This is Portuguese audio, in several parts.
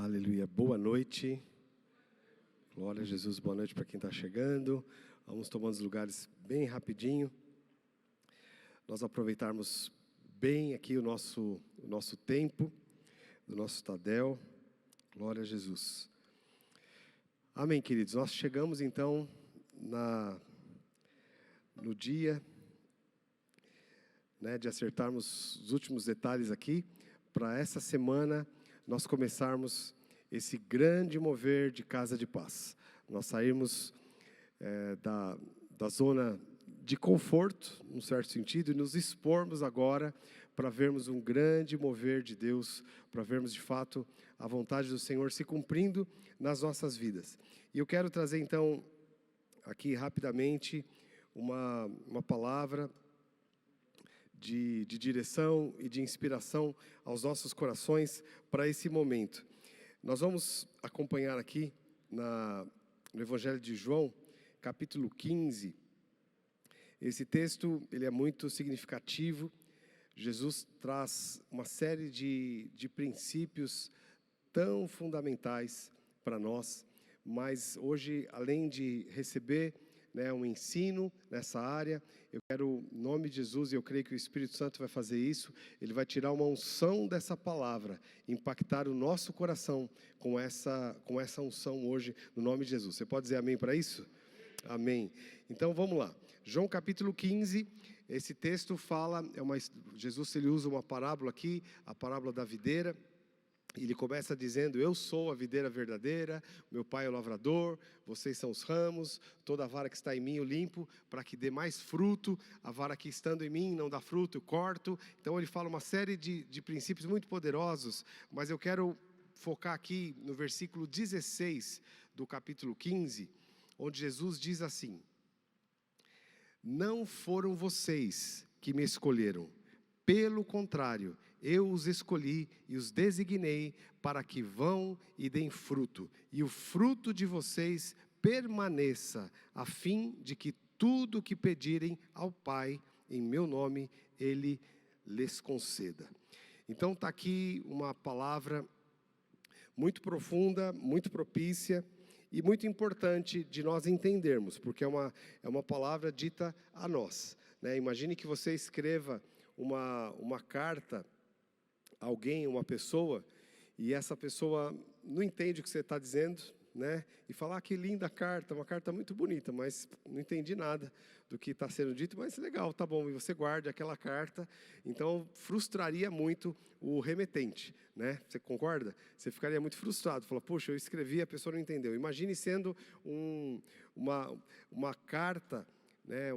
Aleluia, boa noite. Glória a Jesus, boa noite para quem está chegando. Vamos tomando os lugares bem rapidinho. Nós aproveitarmos bem aqui o nosso tempo, do nosso Tadel. Glória a Jesus. Amém, queridos. Nós chegamos então no dia, de acertarmos os últimos detalhes aqui, para essa semana nós começarmos esse grande mover de casa de paz. Nós sairmos da zona de conforto, num certo sentido, e nos expormos agora para vermos um grande mover de Deus, para vermos de fato a vontade do Senhor se cumprindo nas nossas vidas. E eu quero trazer então aqui rapidamente uma palavra de direção e de inspiração aos nossos corações para esse momento. Nós vamos acompanhar aqui no Evangelho de João, capítulo 15. Esse texto ele é muito significativo. Jesus traz uma série de princípios tão fundamentais para nós, mas hoje, além de receber um ensino nessa área, eu quero, em nome de Jesus, e eu creio que o Espírito Santo vai fazer isso, ele vai tirar uma unção dessa palavra, impactar o nosso coração com essa unção hoje, no nome de Jesus. Você pode dizer amém para isso? Amém. Então vamos lá. João capítulo 15, esse texto fala, Jesus ele usa uma parábola aqui, a parábola da videira. Ele começa dizendo: eu sou a videira verdadeira, meu pai é o lavrador, vocês são os ramos, toda vara que está em mim eu limpo, para que dê mais fruto, a vara que estando em mim não dá fruto, eu corto. Então ele fala uma série de princípios muito poderosos, mas eu quero focar aqui no versículo 16 do capítulo 15, onde Jesus diz assim: não foram vocês que me escolheram, pelo contrário, eu os escolhi e os designei para que vão e deem fruto, e o fruto de vocês permaneça, a fim de que tudo o que pedirem ao Pai, em meu nome, Ele lhes conceda. Então está aqui uma palavra muito profunda, muito propícia e muito importante de nós entendermos, porque é uma palavra dita a nós. Imagine que você escreva uma carta a alguém, uma pessoa, e essa pessoa não entende o que você está dizendo, e fala: que linda carta, uma carta muito bonita, mas não entendi nada do que está sendo dito, mas legal, tá bom, e você guarda aquela carta. Então frustraria muito o remetente, Você concorda? Você ficaria muito frustrado, fala: poxa, eu escrevi, a pessoa não entendeu. Imagine sendo uma carta,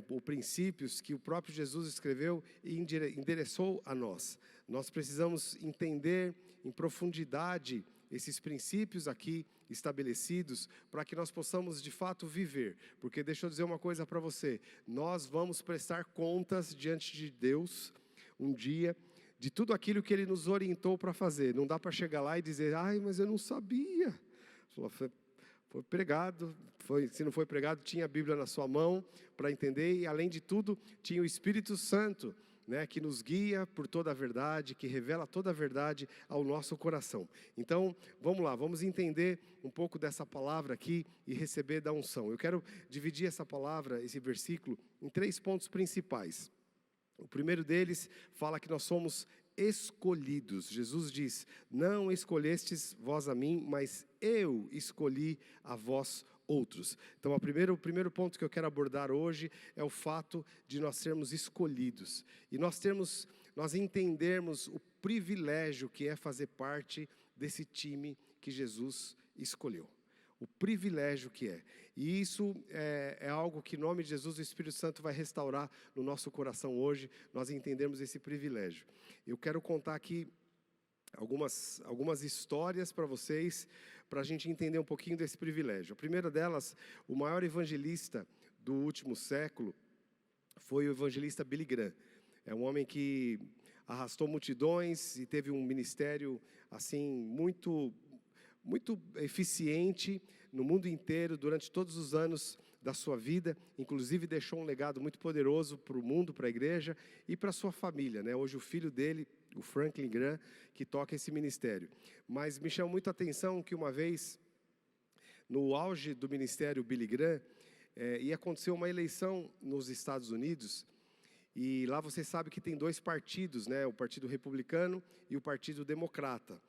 ou princípios que o próprio Jesus escreveu e endereçou a nós. Nós precisamos entender em profundidade esses princípios aqui estabelecidos para que nós possamos de fato viver. Porque deixa eu dizer uma coisa para você: nós vamos prestar contas diante de Deus um dia de tudo aquilo que Ele nos orientou para fazer. Não dá para chegar lá e dizer: mas eu não sabia. Foi pregado, se não foi pregado, tinha a Bíblia na sua mão para entender, e além de tudo, tinha o Espírito Santo, que nos guia por toda a verdade, que revela toda a verdade ao nosso coração. Então, vamos lá, vamos entender um pouco dessa palavra aqui e receber da unção. Eu quero dividir essa palavra, esse versículo, em 3 pontos principais. O primeiro deles fala que nós somos escolhidos. Jesus diz: não escolhestes vós a mim, mas eu escolhi a vós outros. Então o primeiro ponto que eu quero abordar hoje é o fato de nós sermos escolhidos. E nós entendermos o privilégio que é fazer parte desse time que Jesus escolheu. O privilégio que é. E isso é algo que, em nome de Jesus, o Espírito Santo vai restaurar no nosso coração hoje, nós entendemos esse privilégio. Eu quero contar aqui algumas histórias para vocês, para a gente entender um pouquinho desse privilégio. A primeira delas, o maior evangelista do último século foi o evangelista Billy Graham. É um homem que arrastou multidões e teve um ministério assim muito eficiente no mundo inteiro durante todos os anos da sua vida. Inclusive deixou um legado muito poderoso para o mundo, para a igreja e para a sua família. Hoje o filho dele o Franklin Graham, que toca esse ministério. Mas me chama muito a atenção que uma vez, no auge do ministério Billy Graham, ia acontecer uma eleição nos Estados Unidos, e lá você sabe que tem dois partidos, né? O Partido Republicano e o Partido Democrata.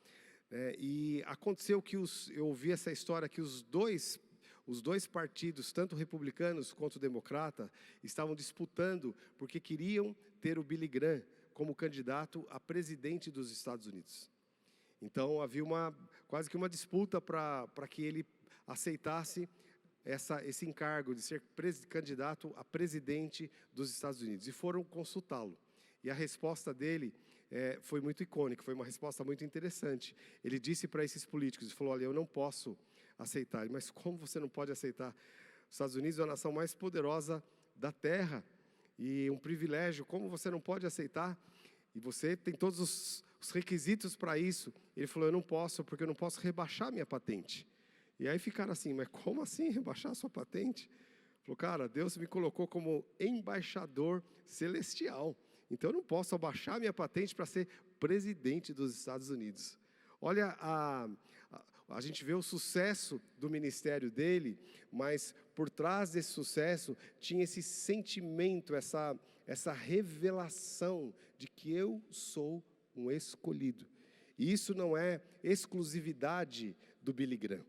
E aconteceu que eu ouvi essa história que os dois partidos, tanto republicanos quanto democrata, estavam disputando porque queriam ter o Billy Graham como candidato a presidente dos Estados Unidos. Então havia quase que uma disputa para que ele aceitasse esse encargo de ser candidato a presidente dos Estados Unidos. E foram consultá-lo. E a resposta dele foi muito icônica, foi uma resposta muito interessante. Ele disse para esses políticos, ele falou, olha, eu não posso aceitar. Mas como você não pode aceitar? Os Estados Unidos é a nação mais poderosa da Terra e um privilégio, como você não pode aceitar? E você tem todos os requisitos para isso. Ele falou, eu não posso, porque eu não posso rebaixar minha patente. E aí ficaram assim, mas como assim rebaixar a sua patente? Ele falou, cara, Deus me colocou como embaixador celestial. Então eu não posso abaixar minha patente para ser presidente dos Estados Unidos. Olha, a gente vê o sucesso do ministério dele, mas por trás desse sucesso tinha esse sentimento, essa revelação de que eu sou um escolhido. E isso não é exclusividade do Billy Graham.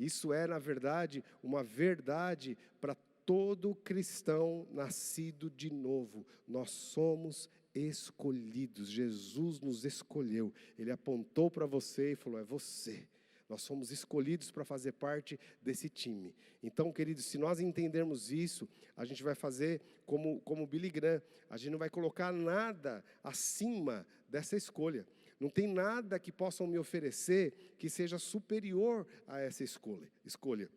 Isso é, na verdade, uma verdade para todo cristão nascido de novo. Nós somos escolhidos. Jesus nos escolheu. Ele apontou para você e falou, é você. Nós somos escolhidos para fazer parte desse time. Então, queridos, se nós entendermos isso, a gente vai fazer como Billy Graham. A gente não vai colocar nada acima dessa escolha. Não tem nada que possam me oferecer que seja superior a essa escolha.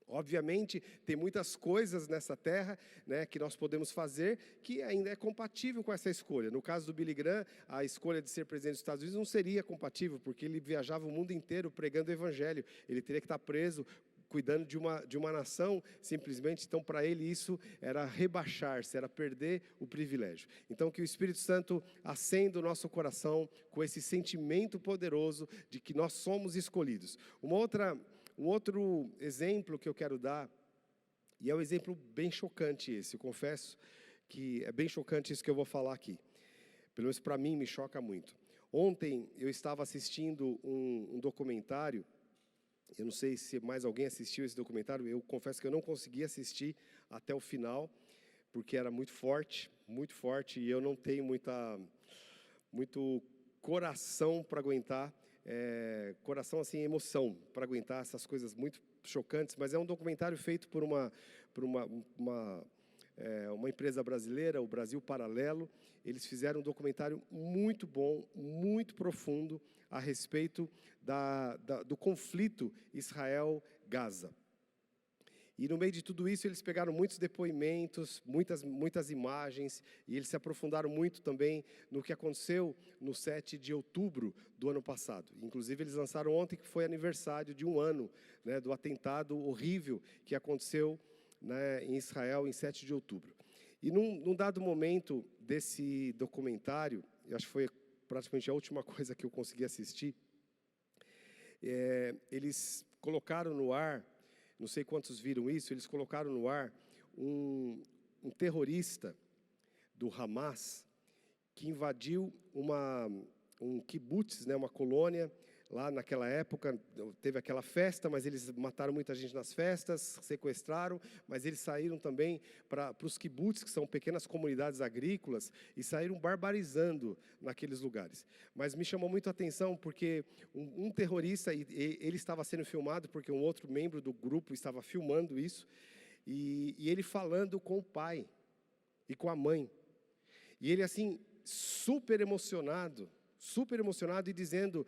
Obviamente, tem muitas coisas nessa terra, né, que nós podemos fazer que ainda é compatível com essa escolha. No caso do Billy Graham, a escolha de ser presidente dos Estados Unidos não seria compatível, porque ele viajava o mundo inteiro pregando o evangelho. Ele teria que estar preso, cuidando de uma nação, simplesmente. Então, para ele, isso era rebaixar-se, era perder o privilégio. Então, que o Espírito Santo acenda o nosso coração com esse sentimento poderoso de que nós somos escolhidos. Um outro exemplo que eu quero dar, e é um exemplo bem chocante esse, eu confesso que é bem chocante isso que eu vou falar aqui. Pelo menos para mim me choca muito. Ontem eu estava assistindo um documentário, eu não sei se mais alguém assistiu esse documentário, eu confesso que eu não consegui assistir até o final, porque era muito forte, e eu não tenho muito coração para aguentar, coração assim, emoção, para aguentar essas coisas muito chocantes, mas é um documentário feito por uma empresa brasileira, o Brasil Paralelo. Eles fizeram um documentário muito bom, muito profundo, a respeito do conflito Israel-Gaza. E no meio de tudo isso, eles pegaram muitos depoimentos, muitas imagens, e eles se aprofundaram muito também no que aconteceu no 7 de outubro do ano passado. Inclusive, eles lançaram ontem, que foi aniversário de 1 ano, né, do atentado horrível que aconteceu, né, em Israel, em 7 de outubro. E num dado momento desse documentário, eu acho que foi praticamente a última coisa que eu consegui assistir, eles colocaram no ar, não sei quantos viram isso, eles colocaram no ar um terrorista do Hamas que invadiu um kibbutz, né, uma colônia. Lá naquela época, teve aquela festa, mas eles mataram muita gente nas festas, sequestraram, mas eles saíram também para os kibbutz, que são pequenas comunidades agrícolas, e saíram barbarizando naqueles lugares. Mas me chamou muito a atenção, porque um terrorista, ele estava sendo filmado, porque um outro membro do grupo estava filmando isso, e ele falando com o pai e com a mãe. E ele, assim, super emocionado e dizendo,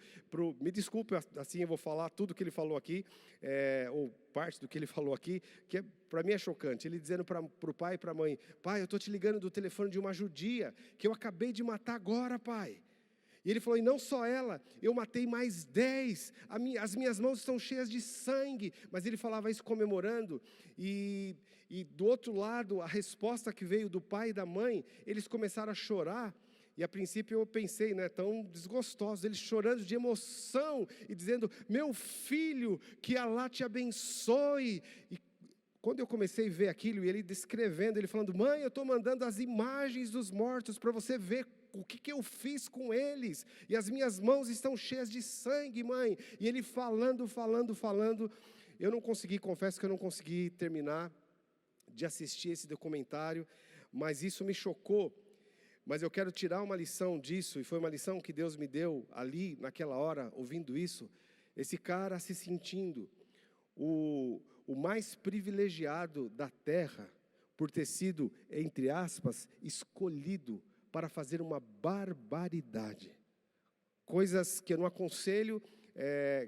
me desculpe, assim eu vou falar tudo que ele falou aqui, ou parte do que ele falou aqui, que para mim é chocante. Ele dizendo para o pai e para a mãe, pai, eu estou te ligando do telefone de uma judia, que eu acabei de matar agora, pai. E ele falou, e não só ela, eu matei mais 10, as minhas mãos estão cheias de sangue. Mas ele falava isso comemorando, e do outro lado, a resposta que veio do pai e da mãe, eles começaram a chorar. E a princípio eu pensei, né, tão desgostosos, eles chorando de emoção e dizendo, meu filho, que Alá te abençoe. E quando eu comecei a ver aquilo, e ele descrevendo, ele falando, mãe, eu estou mandando as imagens dos mortos para você ver o que eu fiz com eles, e as minhas mãos estão cheias de sangue, mãe. E ele falando, eu não consegui, confesso que eu não consegui terminar de assistir esse documentário, mas isso me chocou. Mas eu quero tirar uma lição disso, e foi uma lição que Deus me deu ali, naquela hora, ouvindo isso. Esse cara se sentindo o mais privilegiado da terra, por ter sido, entre aspas, escolhido para fazer uma barbaridade. Coisas que eu não aconselho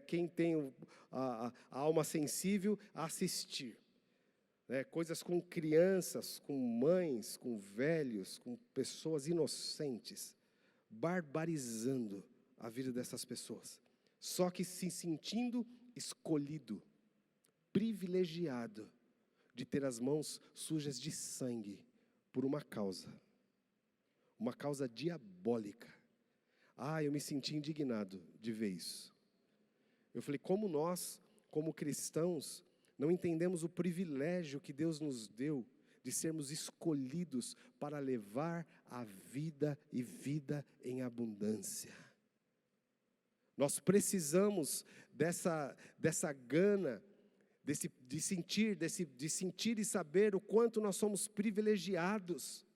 quem tem a alma sensível a assistir. Coisas com crianças, com mães, com velhos, com pessoas inocentes, barbarizando a vida dessas pessoas. Só que se sentindo escolhido, privilegiado, de ter as mãos sujas de sangue, por uma causa diabólica. Eu me senti indignado de ver isso. Eu falei, como nós, como cristãos, não entendemos o privilégio que Deus nos deu de sermos escolhidos para levar a vida e vida em abundância. Nós precisamos dessa gana, de sentir e saber o quanto nós somos privilegiados.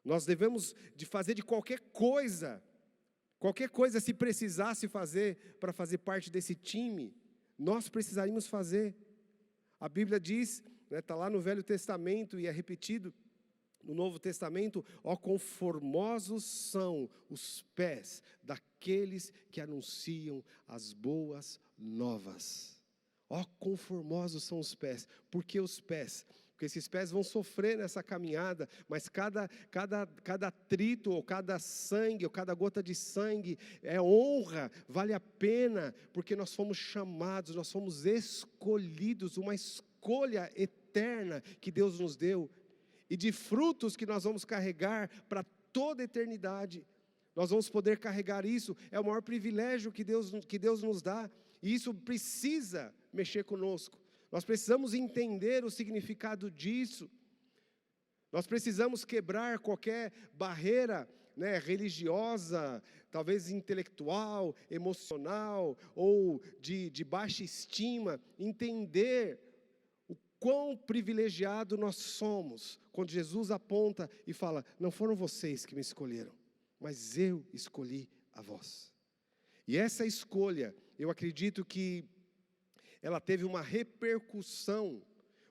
Nós devemos de fazer de qualquer coisa se precisasse fazer para fazer parte desse time, nós precisaríamos fazer. A Bíblia diz, está lá no Velho Testamento e é repetido no Novo Testamento, quão formosos são os pés daqueles que anunciam as boas novas. Quão formosos são os pés. Por que os pés? Porque esses pés vão sofrer nessa caminhada, mas cada atrito, ou cada sangue, ou cada gota de sangue, é honra, vale a pena, porque nós fomos chamados, nós fomos escolhidos, uma escolha eterna que Deus nos deu, e de frutos que nós vamos carregar para toda a eternidade. Nós vamos poder carregar isso, é o maior privilégio que Deus nos dá, e isso precisa mexer conosco. Nós precisamos entender o significado disso. Nós precisamos quebrar qualquer barreira, religiosa, talvez intelectual, emocional, ou de baixa estima. Entender o quão privilegiado nós somos, quando Jesus aponta e fala, não foram vocês que me escolheram, mas eu escolhi a vós. E essa escolha, eu acredito que ela teve uma repercussão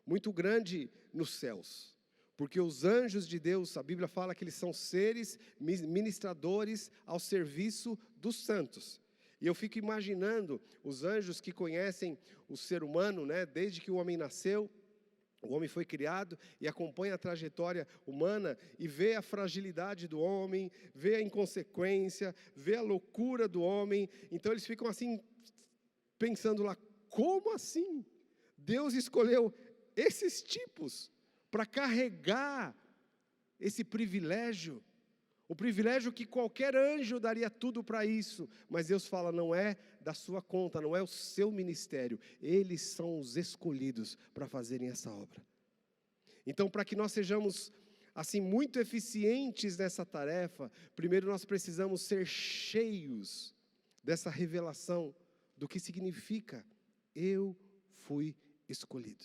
muito grande nos céus, porque os anjos de Deus, a Bíblia fala que eles são seres ministradores ao serviço dos santos, e eu fico imaginando os anjos que conhecem o ser humano, desde que o homem nasceu, o homem foi criado e acompanha a trajetória humana e vê a fragilidade do homem, vê a inconsequência, vê a loucura do homem, então eles ficam assim, pensando lá, como assim? Deus escolheu esses tipos para carregar esse privilégio, o privilégio que qualquer anjo daria tudo para isso, mas Deus fala, não é da sua conta, não é o seu ministério, eles são os escolhidos para fazerem essa obra. Então, para que nós sejamos assim muito eficientes nessa tarefa, primeiro nós precisamos ser cheios dessa revelação do que significa eu fui escolhido.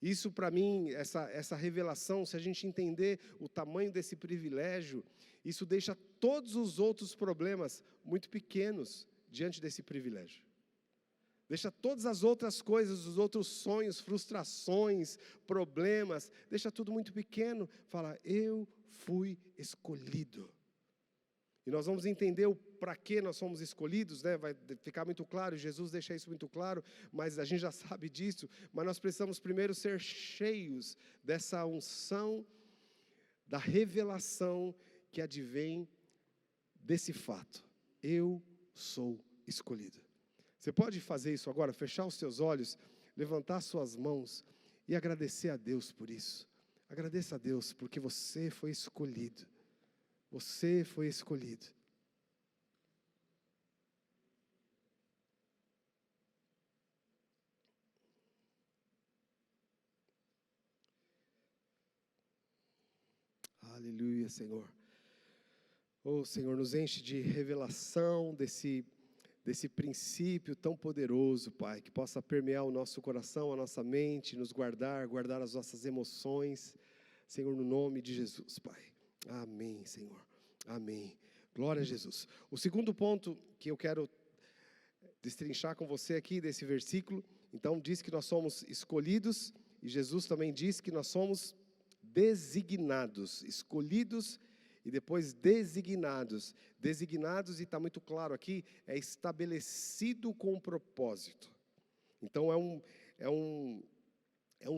Isso para mim, essa revelação, se a gente entender o tamanho desse privilégio, isso deixa todos os outros problemas muito pequenos diante desse privilégio. Deixa todas as outras coisas, os outros sonhos, frustrações, problemas, deixa tudo muito pequeno. Fala, eu fui escolhido. E nós vamos entender o para que nós somos escolhidos, vai ficar muito claro, Jesus deixa isso muito claro, mas a gente já sabe disso, mas nós precisamos primeiro ser cheios dessa unção, da revelação que advém desse fato. Eu sou escolhido. Você pode fazer isso agora, fechar os seus olhos, levantar suas mãos e agradecer a Deus por isso. Agradeça a Deus porque você foi escolhido. Você foi escolhido. Aleluia, Senhor. Oh, Senhor, nos enche de revelação desse princípio tão poderoso, Pai, que possa permear o nosso coração, a nossa mente, nos guardar as nossas emoções, Senhor, no nome de Jesus, Pai. Amém, Senhor. Amém. Glória a Jesus. O segundo ponto que eu quero destrinchar com você aqui desse versículo, então diz que nós somos escolhidos, e Jesus também diz que nós somos designados, escolhidos e depois designados. Designados, e está muito claro aqui, é estabelecido com um propósito. Então é um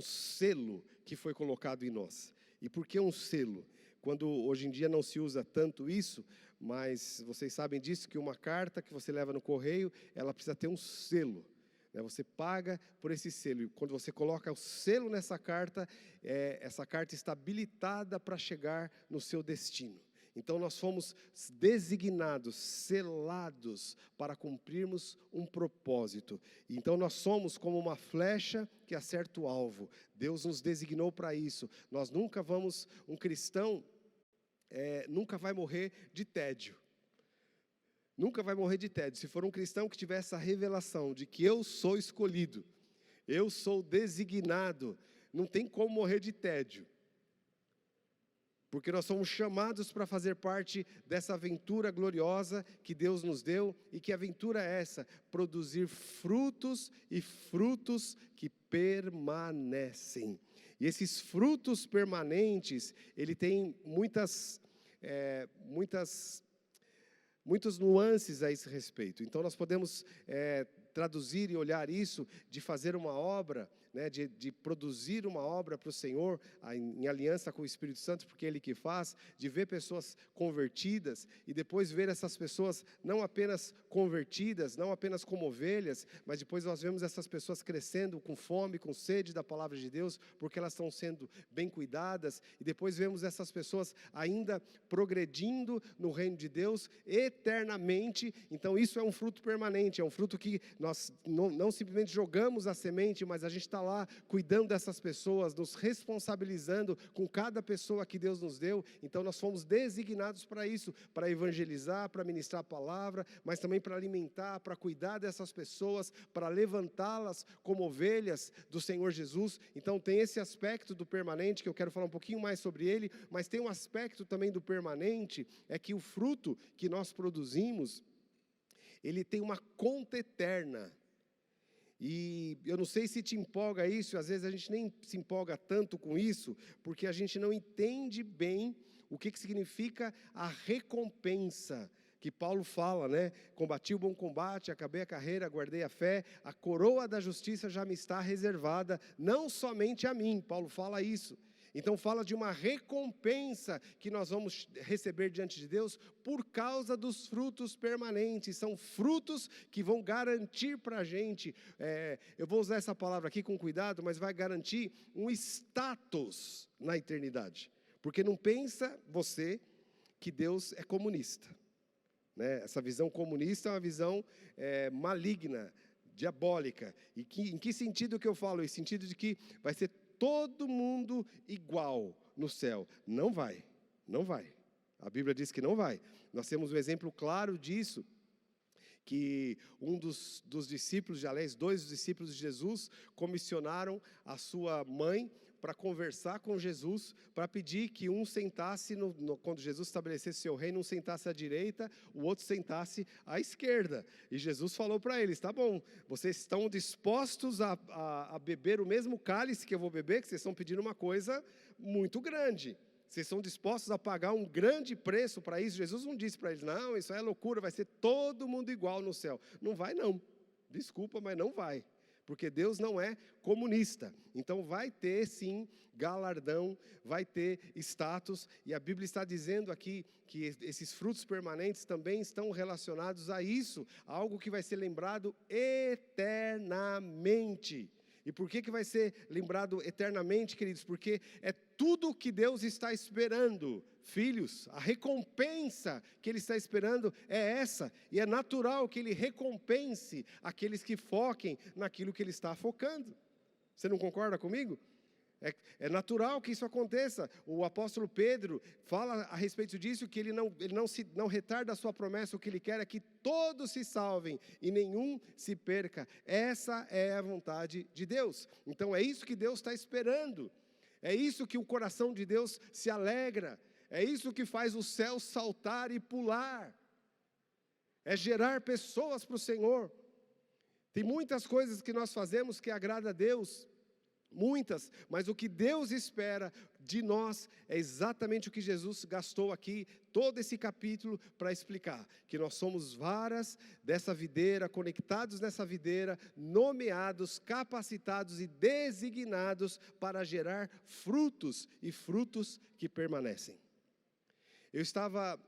selo que foi colocado em nós. E por que um selo? Quando hoje em dia não se usa tanto isso, mas vocês sabem disso, que uma carta que você leva no correio, ela precisa ter um selo. Você paga por esse selo, e quando você coloca o selo nessa carta, essa carta está habilitada para chegar no seu destino. Então nós fomos designados, selados para cumprirmos um propósito. Então nós somos como uma flecha que acerta o alvo. Deus nos designou para isso. Nós nunca vamos, um cristão nunca vai morrer de tédio. Nunca vai morrer de tédio. Se for um cristão que tiver essa revelação de que eu sou escolhido, eu sou designado, não tem como morrer de tédio. Porque nós somos chamados para fazer parte dessa aventura gloriosa que Deus nos deu. E que aventura é essa? Produzir frutos, e frutos que permanecem. E esses frutos permanentes, ele tem muitas nuances a esse respeito. Então nós podemos traduzir e olhar isso de fazer uma obra, de produzir uma obra para o Senhor, em aliança com o Espírito Santo, porque é Ele que faz, de ver pessoas convertidas, e depois ver essas pessoas não apenas convertidas, não apenas como ovelhas, mas depois nós vemos essas pessoas crescendo com fome, com sede da palavra de Deus, porque elas estão sendo bem cuidadas, e depois vemos essas pessoas ainda progredindo no reino de Deus, eternamente. Então isso é um fruto permanente, é um fruto que nós não simplesmente jogamos a semente, mas a gente está lá cuidando dessas pessoas, nos responsabilizando com cada pessoa que Deus nos deu. Então nós fomos designados para isso, para evangelizar, para ministrar a palavra, mas também para alimentar, para cuidar dessas pessoas, para levantá-las como ovelhas do Senhor Jesus. Então tem esse aspecto do permanente, que eu quero falar um pouquinho mais sobre ele, mas tem um aspecto também do permanente, é que o fruto que nós produzimos, ele tem uma conta eterna. E eu não sei se te empolga isso, às vezes a gente nem se empolga tanto com isso, porque a gente não entende bem o que significa a recompensa, que Paulo fala, combati o bom combate, acabei a carreira, guardei a fé, a coroa da justiça já me está reservada, não somente a mim. Paulo fala isso. Então fala de uma recompensa que nós vamos receber diante de Deus por causa dos frutos permanentes. São frutos que vão garantir para a gente, eu vou usar essa palavra aqui com cuidado, mas vai garantir um status na eternidade. Porque não pensa você que Deus é comunista. Essa visão comunista é uma visão maligna, diabólica. E em que sentido que eu falo? Em sentido de que vai ser todo mundo igual no céu. Não vai, não vai. A Bíblia diz que não vai. Nós temos um exemplo claro disso, que um dos discípulos, aliás, 2 discípulos de Jesus, comissionaram a sua mãe para conversar com Jesus, para pedir que um sentasse, quando Jesus estabelecesse seu reino, um sentasse à direita, o outro sentasse à esquerda. E Jesus falou para eles: tá bom, vocês estão dispostos a beber o mesmo cálice que eu vou beber, que vocês estão pedindo uma coisa muito grande. Vocês estão dispostos a pagar um grande preço para isso? Jesus não disse para eles: não, isso é loucura, vai ser todo mundo igual no céu. Não vai não, desculpa, mas não vai. Porque Deus não é comunista. Então vai ter sim galardão, vai ter status. E a Bíblia está dizendo aqui que esses frutos permanentes também estão relacionados a isso. Algo que vai ser lembrado eternamente. E por que vai ser lembrado eternamente, queridos? Porque é tudo o que Deus está esperando. Filhos, a recompensa que Ele está esperando é essa. E é natural que Ele recompense aqueles que foquem naquilo que Ele está focando. Você não concorda comigo? É natural que isso aconteça. O apóstolo Pedro fala a respeito disso, que ele não retarda a sua promessa. O que ele quer é que todos se salvem e nenhum se perca. Essa é a vontade de Deus. Então é isso que Deus está esperando. É isso que o coração de Deus se alegra. É isso que faz o céu saltar e pular. É gerar pessoas para o Senhor. Tem muitas coisas que nós fazemos que agrada a Deus. Muitas, mas o que Deus espera de nós é exatamente o que Jesus gastou aqui, todo esse capítulo, para explicar, que nós somos varas dessa videira, conectados nessa videira, nomeados, capacitados e designados para gerar frutos, e frutos que permanecem. Eu estava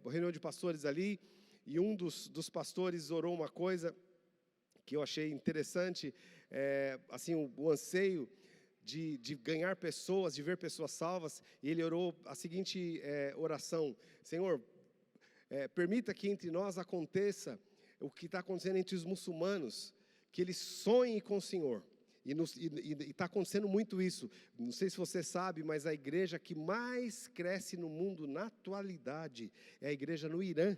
na reunião de pastores ali, e um dos pastores orou uma coisa que eu achei interessante, assim, o anseio de ganhar pessoas, de ver pessoas salvas, e ele orou a seguinte oração: Senhor, permita que entre nós aconteça o que está acontecendo entre os muçulmanos, que eles sonhem com o Senhor. E está acontecendo muito isso. Não sei se você sabe, mas a igreja que mais cresce no mundo na atualidade é a igreja no Irã.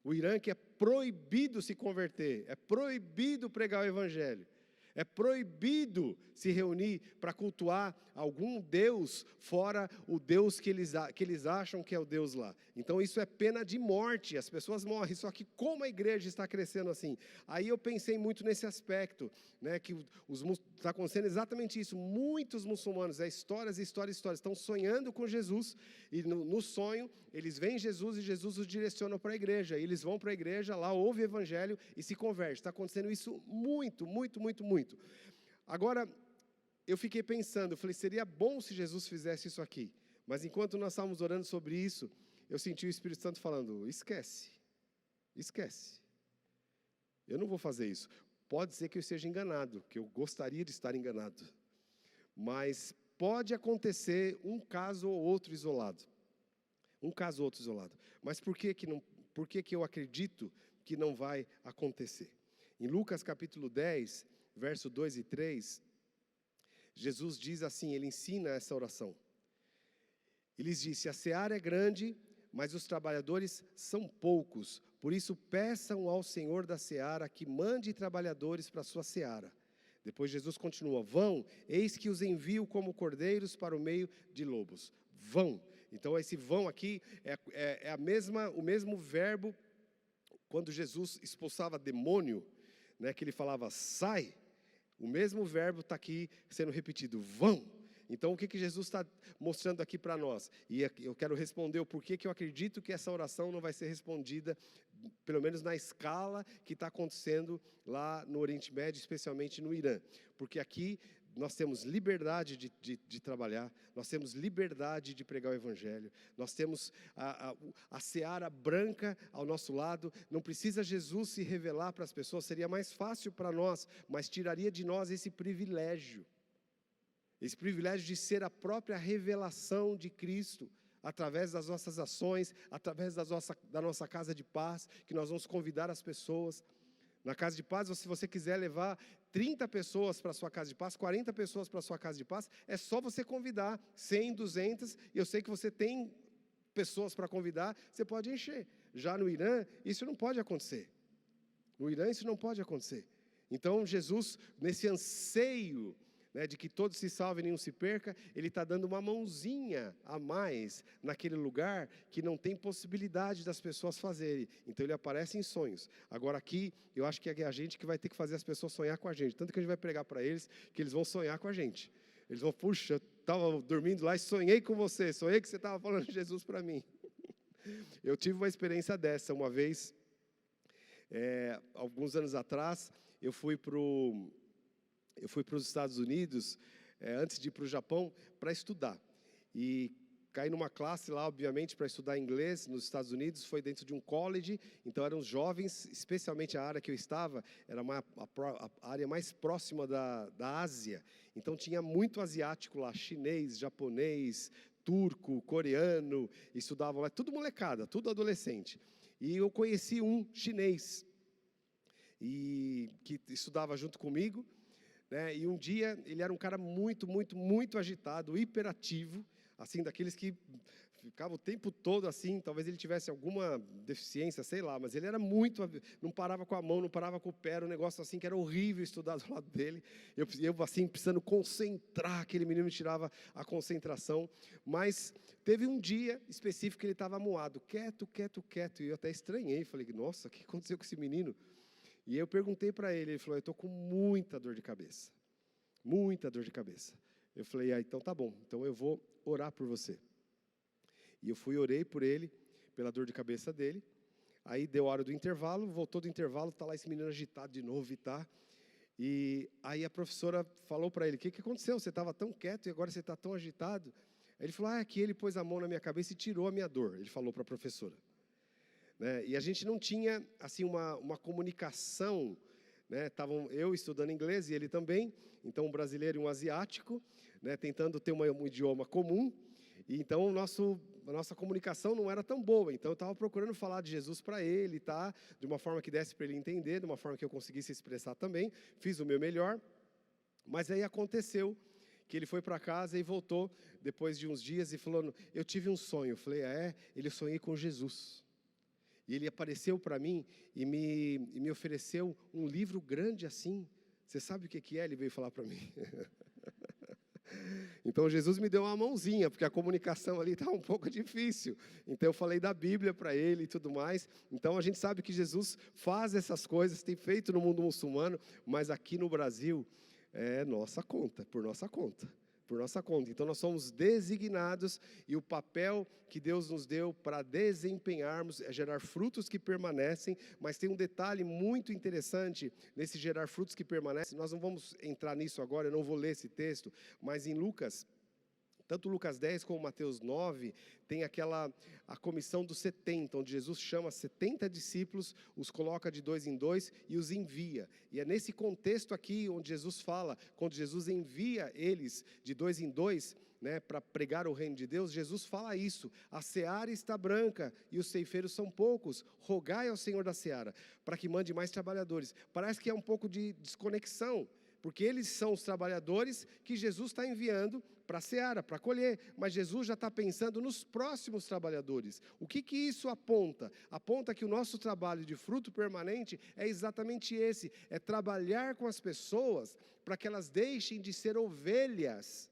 O Irã, que é proibido se converter, é proibido pregar o evangelho, é proibido se reunir para cultuar algum Deus fora o Deus que eles acham que é o Deus lá. Então isso é pena de morte, as pessoas morrem. Só que como a igreja está crescendo assim? Aí eu pensei muito nesse aspecto, né, que está acontecendo exatamente isso. Muitos muçulmanos, histórias, estão sonhando com Jesus, e no sonho eles veem Jesus e Jesus os direciona para a igreja. E eles vão para a igreja, lá ouvem o evangelho e se convertem. Está acontecendo isso muito. Agora, eu fiquei pensando, eu falei, seria bom se Jesus fizesse isso aqui. Mas enquanto nós estávamos orando sobre isso, eu senti o Espírito Santo falando, esquece. Eu não vou fazer isso. Pode ser que eu esteja enganado, que eu gostaria de estar enganado. Mas pode acontecer um caso ou outro isolado. Mas por que eu acredito que não vai acontecer? Em Lucas capítulo 10, verso 2 e 3, Jesus diz assim, ele ensina essa oração. Ele disse, a seara é grande, mas os trabalhadores são poucos. Por isso peçam ao Senhor da seara que mande trabalhadores para a sua seara. Depois Jesus continua, vão, eis que os envio como cordeiros para o meio de lobos. Vão. Então esse vão aqui o mesmo verbo quando Jesus expulsava demônio, né, que ele falava sai. O mesmo verbo está aqui sendo repetido, vão. Então, o que Jesus está mostrando aqui para nós? E eu quero responder o porquê que eu acredito que essa oração não vai ser respondida, pelo menos na escala que está acontecendo lá no Oriente Médio, especialmente no Irã. Porque aqui nós temos liberdade de trabalhar, nós temos liberdade de pregar o Evangelho, nós temos a seara branca ao nosso lado, não precisa Jesus se revelar para as pessoas, seria mais fácil para nós, mas tiraria de nós esse privilégio de ser a própria revelação de Cristo, através das nossas ações, através da nossa casa de paz, que nós vamos convidar as pessoas. Na casa de paz, se você quiser levar 30 pessoas para a sua casa de paz, 40 pessoas para a sua casa de paz, é só você convidar 100, 200, e eu sei que você tem pessoas para convidar, você pode encher. Já no Irã, isso não pode acontecer. Então, Jesus, nesse anseio, né, de que todos se salvem e nenhum se perca, ele está dando uma mãozinha a mais naquele lugar que não tem possibilidade das pessoas fazerem. Então ele aparece em sonhos. Agora aqui, eu acho que é a gente que vai ter que fazer as pessoas sonhar com a gente. Tanto que a gente vai pregar para eles, que eles vão sonhar com a gente. Eles vão, puxa, eu estava dormindo lá e sonhei com você, sonhei que você estava falando de Jesus para mim. Eu tive uma experiência dessa, uma vez, alguns anos atrás, eu fui para os Estados Unidos, antes de ir para o Japão, para estudar. E caí numa classe lá, obviamente, para estudar inglês nos Estados Unidos, foi dentro de um college, então eram jovens, especialmente a área que eu estava, era a área mais próxima da Ásia, então tinha muito asiático lá, chinês, japonês, turco, coreano, estudavam lá, tudo molecada, tudo adolescente. E eu conheci um chinês, que estudava junto comigo, né, e um dia ele era um cara muito, muito, muito agitado, hiperativo, assim, daqueles que ficava o tempo todo assim, talvez ele tivesse alguma deficiência, sei lá, mas ele era muito, não parava com a mão, não parava com o pé, era um negócio assim que era horrível estudar do lado dele, eu assim, precisando concentrar, aquele menino me tirava a concentração, mas teve um dia específico que ele estava amuado, quieto, quieto, quieto, e eu até estranhei, falei, nossa, o que aconteceu com esse menino? E eu perguntei para ele, ele falou, eu estou com muita dor de cabeça, muita dor de cabeça. Eu falei, então tá bom, então eu vou orar por você. E eu orei por ele, pela dor de cabeça dele. Aí deu a hora do intervalo, voltou do intervalo, está lá esse menino agitado de novo e aí a professora falou para ele, o que aconteceu? Você estava tão quieto e agora você está tão agitado? Aí ele falou, é que ele pôs a mão na minha cabeça e tirou a minha dor, ele falou para a professora. Né? E a gente não tinha assim, uma comunicação, né? Estavam eu estudando inglês e ele também, então um brasileiro e um asiático, né? Tentando ter um idioma comum, e então a nossa comunicação não era tão boa, então eu estava procurando falar de Jesus para ele, tá? De uma forma que desse para ele entender, de uma forma que eu conseguisse expressar também, fiz o meu melhor, mas aí aconteceu que ele foi para casa e voltou depois de uns dias e falou, eu tive um sonho. Eu falei, ele sonhei com Jesus. E ele apareceu para mim e me ofereceu um livro grande assim. Você sabe o que é? Ele veio falar para mim. Então Jesus me deu uma mãozinha, porque a comunicação ali estava um pouco difícil. Então eu falei da Bíblia para ele e tudo mais. Então a gente sabe que Jesus faz essas coisas, tem feito no mundo muçulmano, mas aqui no Brasil é nossa conta, por nossa conta. Por nossa conta. Então nós somos designados e o papel que Deus nos deu para desempenharmos é gerar frutos que permanecem, mas tem um detalhe muito interessante nesse gerar frutos que permanecem, nós não vamos entrar nisso agora, eu não vou ler esse texto, mas em Lucas, tanto Lucas 10 como Mateus 9, tem a comissão dos 70, onde Jesus chama 70 discípulos, os coloca de 2 em 2 e os envia. E é nesse contexto aqui onde Jesus fala, quando Jesus envia eles de 2 em 2, né, para pregar o reino de Deus, Jesus fala isso, a seara está branca e os ceifeiros são poucos, rogai ao Senhor da seara, para que mande mais trabalhadores. Parece que é um pouco de desconexão, porque eles são os trabalhadores que Jesus está enviando para a seara, para colher, mas Jesus já está pensando nos próximos trabalhadores. O que isso aponta? Aponta que o nosso trabalho de fruto permanente é exatamente esse, é trabalhar com as pessoas para que elas deixem de ser ovelhas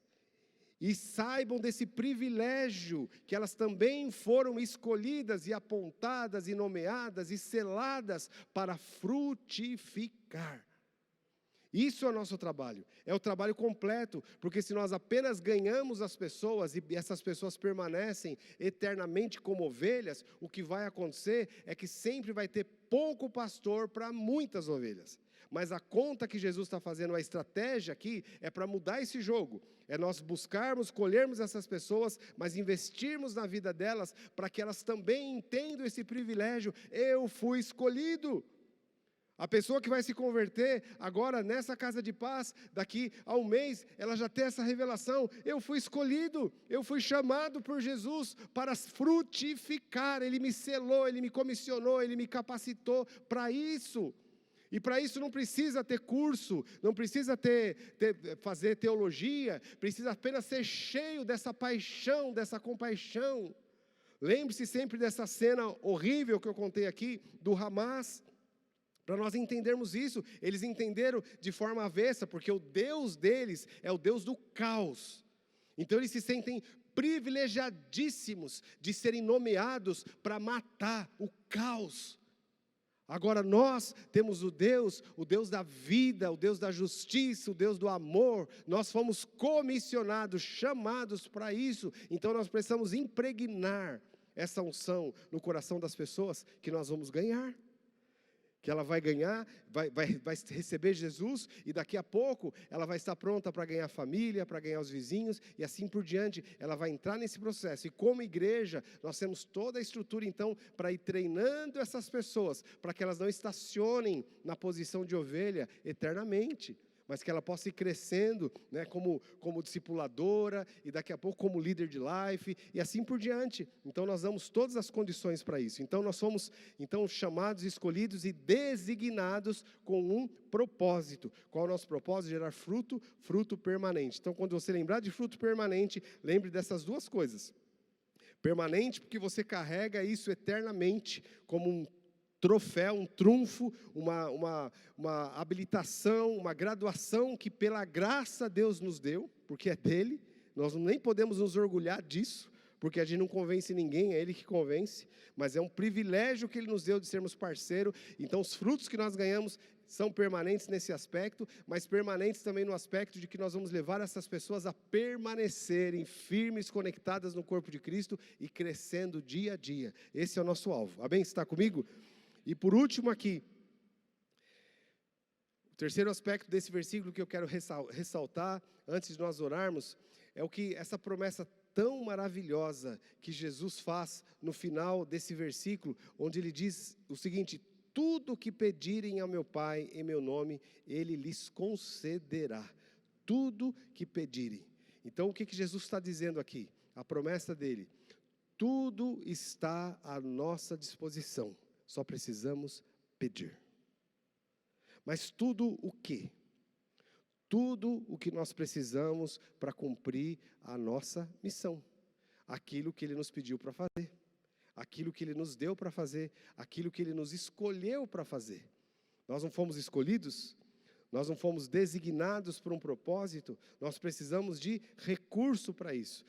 e saibam desse privilégio, que elas também foram escolhidas e apontadas e nomeadas e seladas para frutificar. Isso é o nosso trabalho, é o trabalho completo, porque se nós apenas ganhamos as pessoas e essas pessoas permanecem eternamente como ovelhas, o que vai acontecer é que sempre vai ter pouco pastor para muitas ovelhas. Mas a conta que Jesus está fazendo, a estratégia aqui, é para mudar esse jogo. É nós buscarmos, colhermos essas pessoas, mas investirmos na vida delas, para que elas também entendam esse privilégio. Eu fui escolhido. A pessoa que vai se converter agora nessa casa de paz, daqui a um mês, ela já tem essa revelação. Eu fui escolhido, eu fui chamado por Jesus para frutificar. Ele me selou, Ele me comissionou, Ele me capacitou para isso. E para isso não precisa ter curso, não precisa fazer teologia, precisa apenas ser cheio dessa paixão, dessa compaixão. Lembre-se sempre dessa cena horrível que eu contei aqui, do Hamas. Para nós entendermos isso, eles entenderam de forma avessa, porque o Deus deles é o Deus do caos. Então eles se sentem privilegiadíssimos de serem nomeados para matar o caos. Agora nós temos o Deus da vida, o Deus da justiça, o Deus do amor. Nós fomos comissionados, chamados para isso. Então nós precisamos impregnar essa unção no coração das pessoas que nós vamos ganhar. que ela vai ganhar, vai receber Jesus, e daqui a pouco ela vai estar pronta para ganhar a família, para ganhar os vizinhos, e assim por diante, ela vai entrar nesse processo. E como igreja, nós temos toda a estrutura, então, para ir treinando essas pessoas, para que elas não estacionem na posição de ovelha eternamente, mas que ela possa ir crescendo, né, como discipuladora, e daqui a pouco como líder de life, e assim por diante. Então nós damos todas as condições para isso. Então nós somos chamados, escolhidos e designados com um propósito. Qual é o nosso propósito? Gerar fruto permanente. Então quando você lembrar de fruto permanente, lembre dessas duas coisas. Permanente porque você carrega isso eternamente como um troféu, um trunfo, uma habilitação, uma graduação que pela graça Deus nos deu, porque é dele, nós nem podemos nos orgulhar disso, porque a gente não convence ninguém, é Ele que convence, mas é um privilégio que Ele nos deu de sermos parceiro. Então os frutos que nós ganhamos são permanentes nesse aspecto, mas permanentes também no aspecto de que nós vamos levar essas pessoas a permanecerem firmes, conectadas no corpo de Cristo e crescendo dia a dia. Esse é o nosso alvo. Amém? Você está comigo? E por último aqui, o terceiro aspecto desse versículo que eu quero ressaltar, antes de nós orarmos, é o que essa promessa tão maravilhosa que Jesus faz no final desse versículo, onde ele diz o seguinte: tudo o que pedirem ao meu Pai em meu nome, Ele lhes concederá. Tudo que pedirem. Então o que Jesus está dizendo aqui? A promessa dele: tudo está à nossa disposição. Só precisamos pedir. Mas tudo o quê? Tudo o que nós precisamos para cumprir a nossa missão. Aquilo que Ele nos pediu para fazer. Aquilo que Ele nos deu para fazer. Aquilo que Ele nos escolheu para fazer. Nós não fomos escolhidos? Nós não fomos designados por um propósito? Nós precisamos de recurso para isso.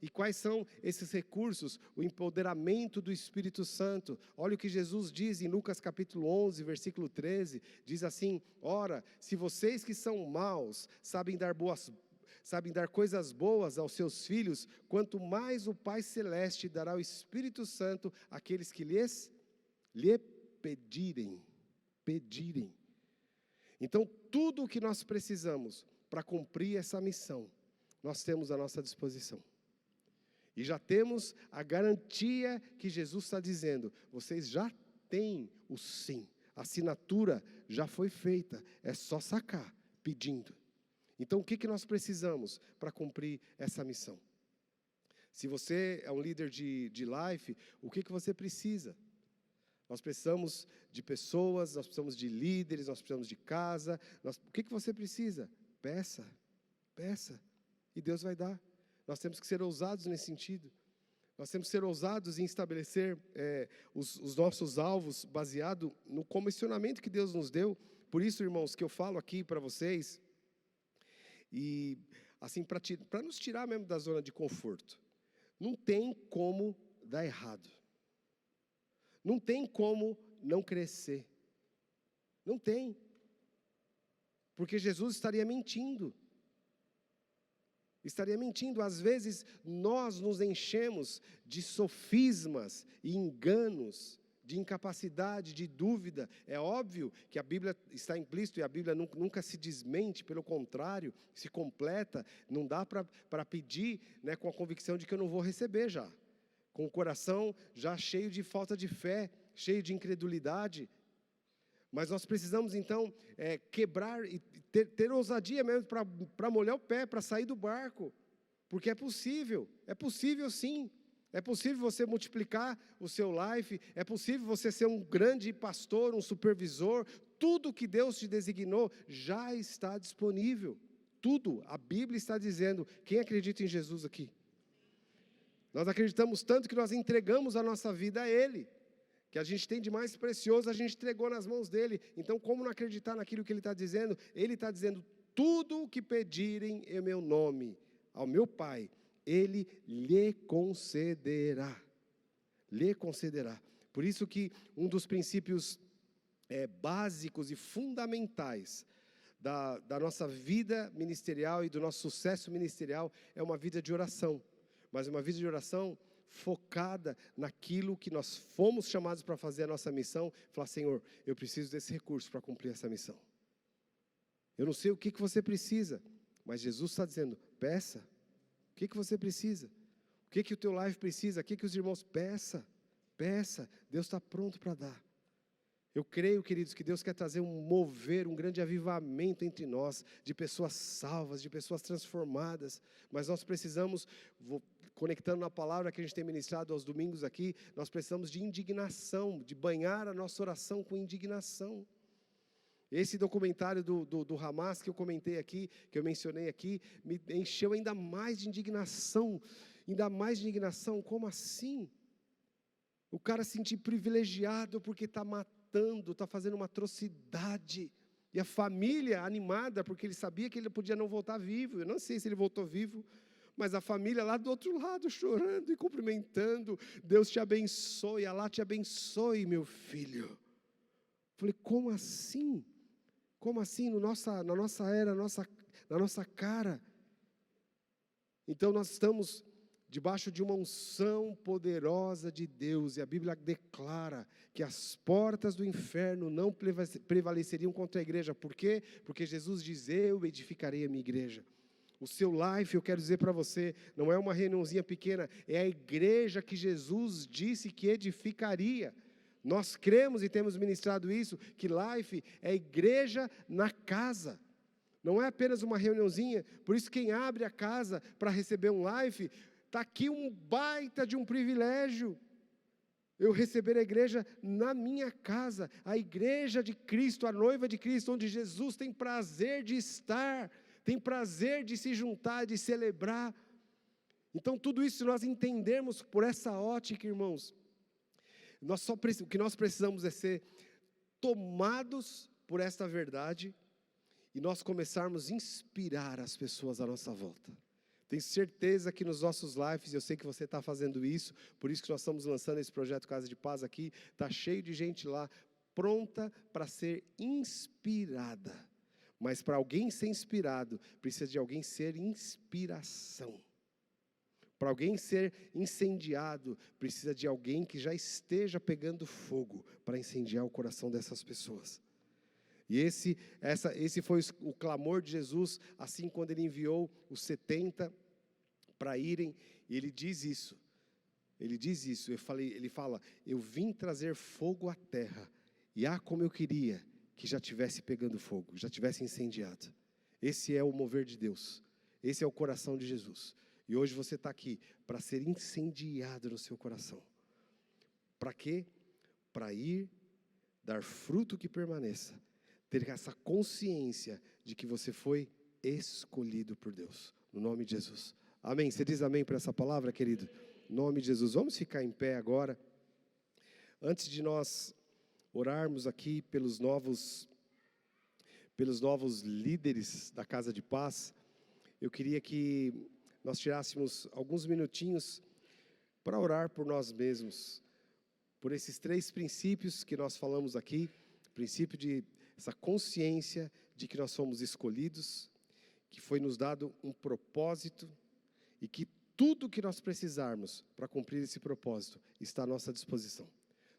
E quais são esses recursos? O empoderamento do Espírito Santo. Olha o que Jesus diz em Lucas capítulo 11, versículo 13. Diz assim: ora, se vocês que são maus sabem dar coisas boas aos seus filhos, quanto mais o Pai Celeste dará o Espírito Santo àqueles que lhe pedirem. Então, tudo o que nós precisamos para cumprir essa missão, nós temos à nossa disposição. E já temos a garantia que Jesus está dizendo: vocês já têm o sim, a assinatura já foi feita, é só sacar, pedindo. Então, o que nós precisamos para cumprir essa missão? Se você é um líder de life, o que você precisa? Nós precisamos de pessoas, nós precisamos de líderes, nós precisamos de casa. O que você precisa? Peça, e Deus vai dar. Nós temos que ser ousados nesse sentido. Nós temos que ser ousados em estabelecer os nossos alvos baseado no comissionamento que Deus nos deu. Por isso, irmãos, que eu falo aqui para vocês, e assim, para nos tirar mesmo da zona de conforto. Não tem como dar errado. Não tem como não crescer. Não tem. Porque Jesus estaria mentindo. Às vezes nós nos enchemos de sofismas e enganos, de incapacidade, de dúvida. É óbvio que a Bíblia está implícito e a Bíblia nunca se desmente, pelo contrário, se completa. Não dá para pedir, né, com a convicção de que eu não vou receber já. Com o coração já cheio de falta de fé, cheio de incredulidade. Mas nós precisamos então quebrar e ter ousadia mesmo para molhar o pé, para sair do barco. Porque é possível sim. É possível você multiplicar o seu life, é possível você ser um grande pastor, um supervisor. Tudo que Deus te designou já está disponível. Tudo, a Bíblia está dizendo. Quem acredita em Jesus aqui? Nós acreditamos tanto que nós entregamos a nossa vida a Ele. Que a gente tem de mais precioso, a gente entregou nas mãos dEle. Então, como não acreditar naquilo que Ele está dizendo? Ele está dizendo: tudo o que pedirem em meu nome, ao meu Pai, Ele lhe concederá. Lhe concederá. Por isso que um dos princípios básicos e fundamentais da nossa vida ministerial e do nosso sucesso ministerial é uma vida de oração. Mas uma vida de oração focada naquilo que nós fomos chamados para fazer, a nossa missão, falar: Senhor, eu preciso desse recurso para cumprir essa missão. Eu não sei o que você precisa, mas Jesus está dizendo: peça. O que você precisa? O que o teu life precisa? O que os irmãos? Peça. Deus está pronto para dar. Eu creio, queridos, que Deus quer trazer um mover, um grande avivamento entre nós, de pessoas salvas, de pessoas transformadas, mas nós precisamos, conectando na palavra que a gente tem ministrado aos domingos aqui, nós precisamos de indignação, de banhar a nossa oração com indignação. Esse documentário do Hamas que eu comentei aqui, que eu mencionei aqui, me encheu ainda mais de indignação, como assim? O cara se sentir privilegiado porque está matando, está fazendo uma atrocidade, e a família animada, porque ele sabia que ele podia não voltar vivo. Eu não sei se ele voltou vivo, mas a família lá do outro lado, chorando e cumprimentando: Deus te abençoe, Alá te abençoe, meu filho. Falei: como assim? Como assim? Na nossa era, na nossa cara. Então nós estamos debaixo de uma unção poderosa de Deus, e a Bíblia declara que as portas do inferno não prevaleceriam contra a igreja. Por quê? Porque Jesus diz: eu edificarei a minha igreja. O seu life, eu quero dizer para você, não é uma reuniãozinha pequena, é a igreja que Jesus disse que edificaria. Nós cremos e temos ministrado isso, que life é igreja na casa. Não é apenas uma reuniãozinha. Por isso, quem abre a casa para receber um life, está aqui um baita de um privilégio. Eu receber a igreja na minha casa, a igreja de Cristo, a noiva de Cristo, onde Jesus tem prazer de estar, tem prazer de se juntar, de celebrar. Então tudo isso, se nós entendermos por essa ótica, irmãos, o que nós precisamos é ser tomados por esta verdade, e nós começarmos a inspirar as pessoas à nossa volta. Tenho certeza que nos nossos lives, eu sei que você está fazendo isso, por isso que nós estamos lançando esse projeto Casa de Paz aqui, está cheio de gente lá, pronta para ser inspirada. Mas para alguém ser inspirado, precisa de alguém ser inspiração. Para alguém ser incendiado, precisa de alguém que já esteja pegando fogo para incendiar o coração dessas pessoas. E esse foi o clamor de Jesus, assim quando ele enviou os 70 para irem, e ele diz isso, ele fala: eu vim trazer fogo à terra, e como eu queria que já tivesse pegando fogo, já tivesse incendiado. Esse é o mover de Deus, esse é o coração de Jesus, e hoje você está aqui para ser incendiado no seu coração. Para quê? Para ir, dar fruto que permaneça, ter essa consciência de que você foi escolhido por Deus, no nome de Jesus. Amém? Você diz amém para essa palavra, querido? Em nome de Jesus. Vamos ficar em pé agora. Antes de nós orarmos aqui pelos novos líderes da Casa de Paz, eu queria que nós tirássemos alguns minutinhos para orar por nós mesmos, por esses 3 princípios que nós falamos aqui, princípio de essa consciência de que nós somos escolhidos, que foi nos dado um propósito, e que tudo que nós precisarmos para cumprir esse propósito está à nossa disposição.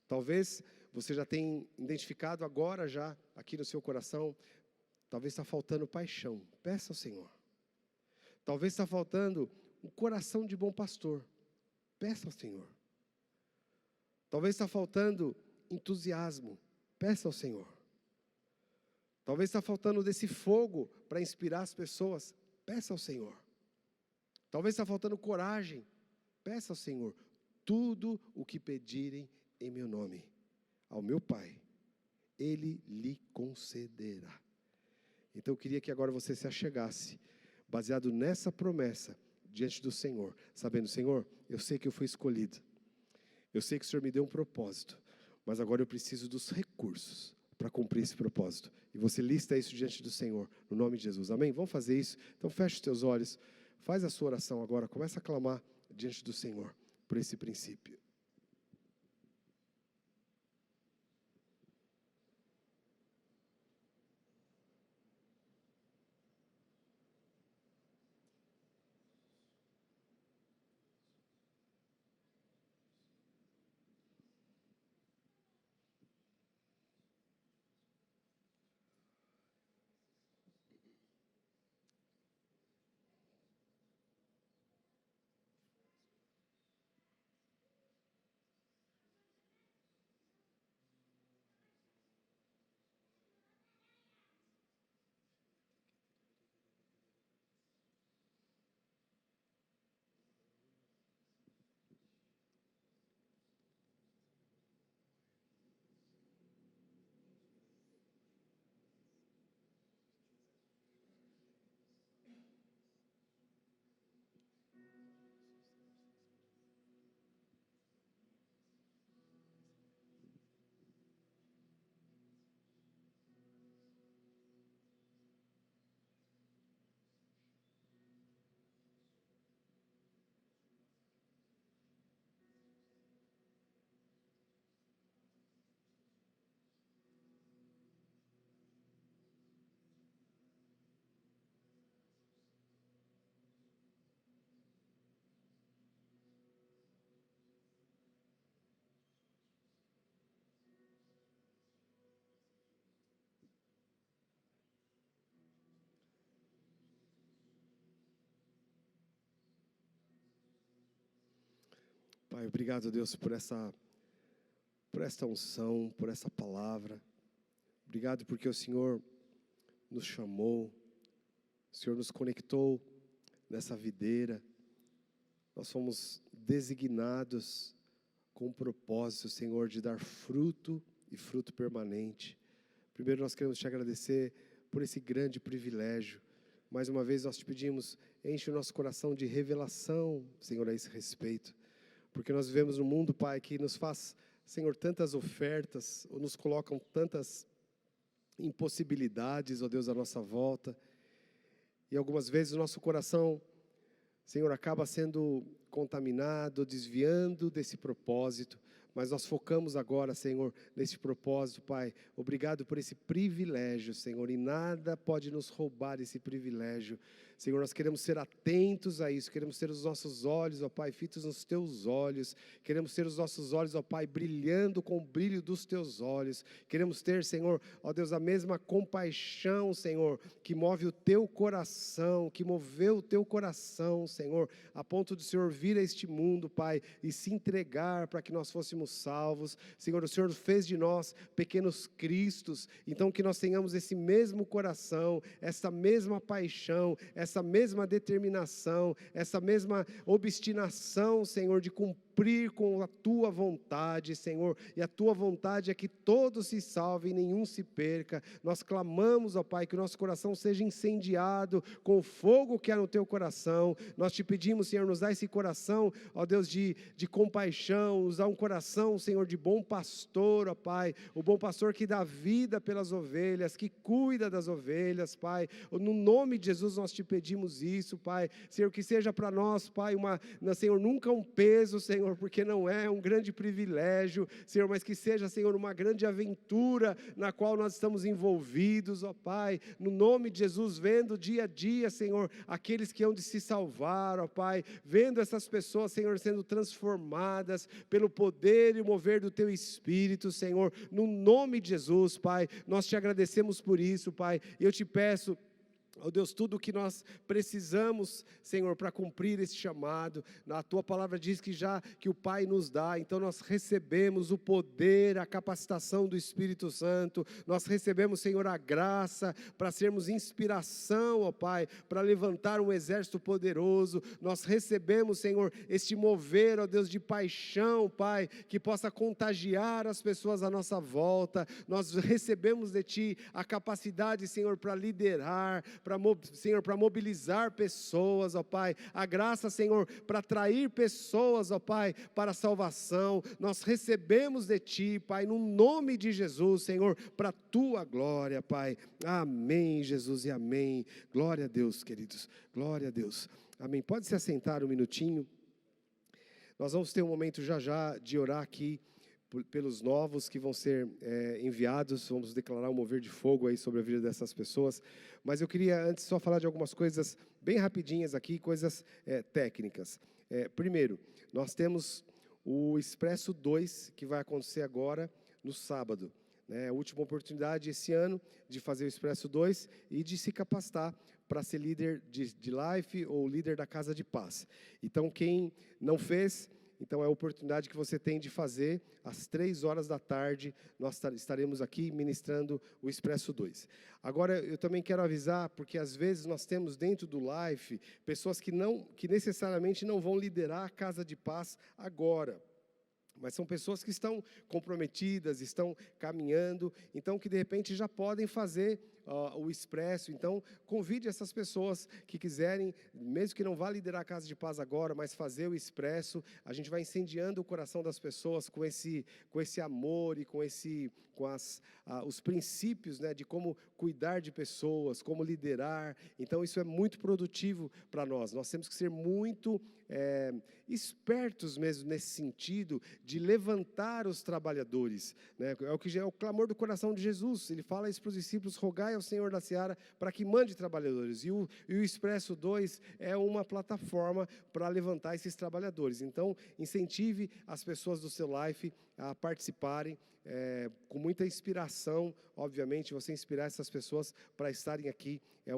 Talvez você já tenha identificado agora já, aqui no seu coração, talvez está faltando paixão, peça ao Senhor. Talvez está faltando um coração de bom pastor, peça ao Senhor. Talvez está faltando entusiasmo, peça ao Senhor. Talvez está faltando desse fogo para inspirar as pessoas, peça ao Senhor. Talvez está faltando coragem, peça ao Senhor. Tudo o que pedirem em meu nome, ao meu Pai, Ele lhe concederá. Então eu queria que agora você se achegasse, baseado nessa promessa, diante do Senhor, sabendo: Senhor, eu sei que eu fui escolhido, eu sei que o Senhor me deu um propósito, mas agora eu preciso dos recursos para cumprir esse propósito. E você lista isso diante do Senhor, no nome de Jesus. Amém? Vamos fazer isso? Então feche os teus olhos, faz a sua oração agora, começa a clamar diante do Senhor por esse princípio. Pai, obrigado, Deus, por esta unção, por essa palavra. Obrigado porque o Senhor nos chamou, o Senhor nos conectou nessa videira. Nós fomos designados com o propósito, Senhor, de dar fruto e fruto permanente. Primeiro nós queremos te agradecer por esse grande privilégio. Mais uma vez nós te pedimos, enche o nosso coração de revelação, Senhor, a esse respeito. Porque nós vivemos num mundo, Pai, que nos faz, Senhor, tantas ofertas, ou nos colocam tantas impossibilidades, ó Deus, à nossa volta. E algumas vezes o nosso coração, Senhor, acaba sendo contaminado, desviando desse propósito. Mas nós focamos agora, Senhor, nesse propósito, Pai. Obrigado por esse privilégio, Senhor, e nada pode nos roubar esse privilégio. Senhor, nós queremos ser atentos a isso, queremos ter os nossos olhos, ó Pai, fitos nos Teus olhos. Queremos ter os nossos olhos, ó Pai, brilhando com o brilho dos Teus olhos. Queremos ter, Senhor, ó Deus, a mesma compaixão, Senhor, que move o Teu coração, que moveu o Teu coração, Senhor, a ponto de o Senhor vir a este mundo, Pai, e se entregar para que nós fôssemos salvos. Senhor, o Senhor fez de nós pequenos cristos, então que nós tenhamos esse mesmo coração, essa mesma paixão, essa mesma determinação, essa mesma obstinação, Senhor, de cumprir com a Tua vontade, Senhor, e a Tua vontade é que todos se salvem e nenhum se perca. Nós clamamos, ó Pai, que o nosso coração seja incendiado com o fogo que há no Teu coração. Nós te pedimos, Senhor, nos dá esse coração, ó Deus, de compaixão, nos dá um coração, Senhor, de bom pastor, ó Pai, o bom pastor que dá vida pelas ovelhas, que cuida das ovelhas, Pai. No nome de Jesus nós te pedimos isso, Pai. Senhor, que seja para nós, Pai, Senhor, nunca um peso, Senhor, porque não é um grande privilégio, Senhor, mas que seja, Senhor, uma grande aventura na qual nós estamos envolvidos, ó Pai, no nome de Jesus, vendo dia a dia, Senhor, aqueles que hão de se salvar, ó Pai, vendo essas pessoas, Senhor, sendo transformadas pelo poder e o mover do Teu Espírito, Senhor, no nome de Jesus, Pai, nós te agradecemos por isso, Pai, e eu te peço, ó Deus, tudo o que nós precisamos, Senhor, para cumprir esse chamado, a Tua palavra diz que o Pai nos dá, então nós recebemos o poder, a capacitação do Espírito Santo, nós recebemos, Senhor, a graça para sermos inspiração, ó Pai, para levantar um exército poderoso, nós recebemos, Senhor, este mover, ó Deus, de paixão, Pai, que possa contagiar as pessoas à nossa volta, nós recebemos de Ti a capacidade, Senhor, para liderar, Senhor, para mobilizar pessoas, ó Pai, a graça, Senhor, para atrair pessoas, ó Pai, para a salvação, nós recebemos de Ti, Pai, no nome de Jesus, Senhor, para a Tua glória, Pai, amém, Jesus, e amém, glória a Deus, queridos, glória a Deus, amém, pode se assentar um minutinho, nós vamos ter um momento já de orar aqui, pelos novos que vão ser enviados, vamos declarar um mover de fogo aí sobre a vida dessas pessoas, mas eu queria antes só falar de algumas coisas bem rapidinhas aqui, coisas técnicas. Primeiro, nós temos o Expresso 2, que vai acontecer agora no sábado, né? A última oportunidade esse ano de fazer o Expresso 2 e de se capacitar para ser líder de life ou líder da Casa de Paz. Então, quem não fez, então é a oportunidade que você tem de fazer, às 3 horas da tarde, nós estaremos aqui ministrando o Expresso 2. Agora, eu também quero avisar, porque às vezes nós temos dentro do Life, pessoas que necessariamente não vão liderar a Casa de Paz agora, mas são pessoas que estão comprometidas, estão caminhando, então que de repente já podem fazer o Expresso. Então convide essas pessoas que quiserem, mesmo que não vá liderar a Casa de Paz agora, mas fazer o Expresso. A gente vai incendiando o coração das pessoas com esse amor e com os princípios, né, de como cuidar de pessoas, como liderar. Então isso é muito produtivo para nós. Nós temos que ser muito espertos mesmo nesse sentido de levantar os trabalhadores, né? É o que é o clamor do coração de Jesus. Ele fala isso para os discípulos: rogai ao Senhor da Seara para que mande trabalhadores. E o Expresso 2 é uma plataforma para levantar esses trabalhadores. Então incentive as pessoas do seu life a participarem. com muita inspiração, obviamente, você inspirar essas pessoas para estarem aqui. É